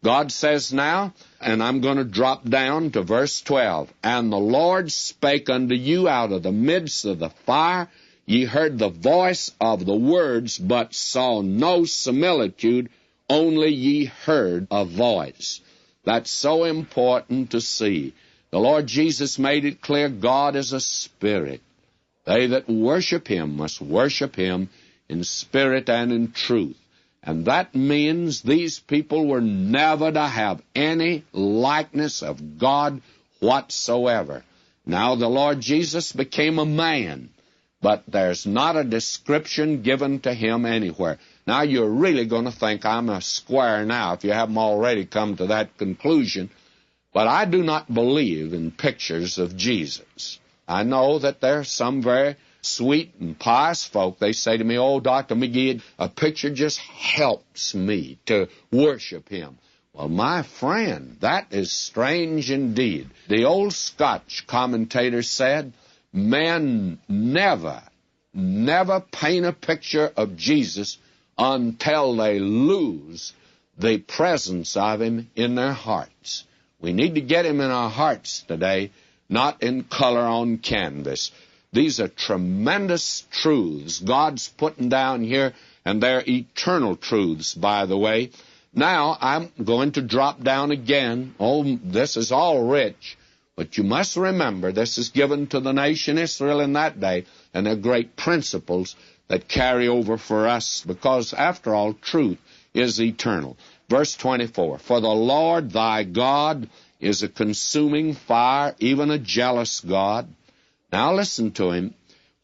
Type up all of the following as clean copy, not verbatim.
God says now, and I'm going to drop down to verse 12, "And the Lord spake unto you out of the midst of the fire. Ye heard the voice of the words, but saw no similitude, only ye heard a voice." That's so important to see. The Lord Jesus made it clear God is a spirit. They that worship him must worship him in spirit and in truth. And that means these people were never to have any likeness of God whatsoever. Now the Lord Jesus became a man, but there's not a description given to him anywhere. Now you're really going to think I'm a square now if you haven't already come to that conclusion. But I do not believe in pictures of Jesus. I know that there are some very sweet and pious folk. They say to me, "Oh, Dr. McGee, a picture just helps me to worship him." Well, my friend, that is strange indeed. The old Scotch commentator said, men never paint a picture of Jesus until they lose the presence of him in their hearts. We need to get him in our hearts today, not in color on canvas. These are tremendous truths God's putting down here, and they're eternal truths, by the way. Now, I'm going to drop down again. Oh, this is all rich, but you must remember this is given to the nation Israel in that day, and they're great principles that carry over for us, because, after all, truth is eternal. Verse 24, "For the Lord thy God is a consuming fire, even a jealous God." Now listen to him.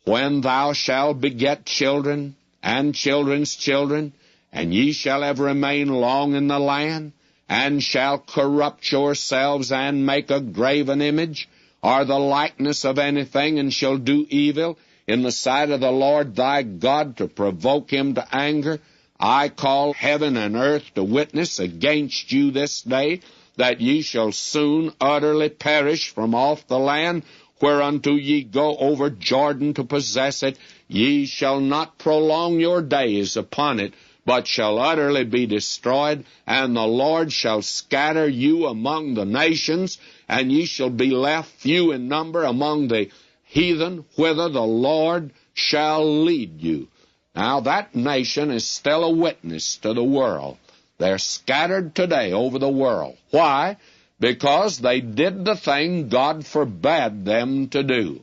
"When thou shalt beget children, and children's children, and ye shall have remained long in the land, and shall corrupt yourselves, and make a graven image, or the likeness of anything, and shall do evil in the sight of the Lord thy God, to provoke him to anger, I call heaven and earth to witness against you this day, that ye shall soon utterly perish from off the land, whereunto ye go over Jordan to possess it. Ye shall not prolong your days upon it, but shall utterly be destroyed, and the Lord shall scatter you among the nations, and ye shall be left few in number among the heathen, whither the Lord shall lead you." Now that nation is still a witness to the world. They're scattered today over the world. Why? Because they did the thing God forbade them to do.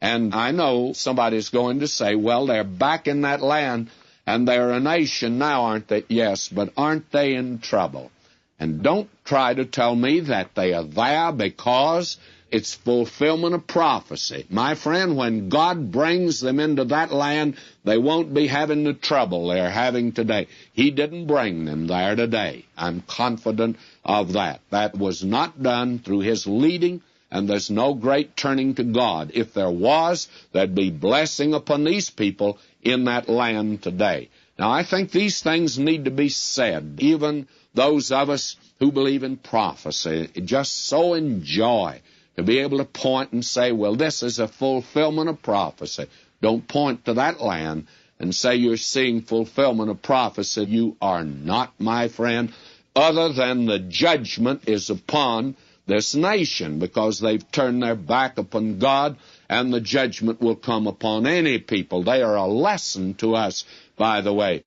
And I know somebody's going to say, "Well, they're back in that land, and they're a nation now, aren't they?" Yes, but aren't they in trouble? And don't try to tell me that they are there because it's fulfillment of prophecy. My friend, when God brings them into that land, they won't be having the trouble they're having today. He didn't bring them there today. I'm confident of that. That was not done through his leading, and there's no great turning to God. If there was, there'd be blessing upon these people in that land today. Now, I think these things need to be said. Even those of us who believe in prophecy just so enjoy to be able to point and say, "Well, this is a fulfillment of prophecy." Don't point to that land and say you're seeing fulfillment of prophecy. You are not, my friend, other than the judgment is upon this nation, because they've turned their back upon God, and the judgment will come upon any people. They are a lesson to us, by the way.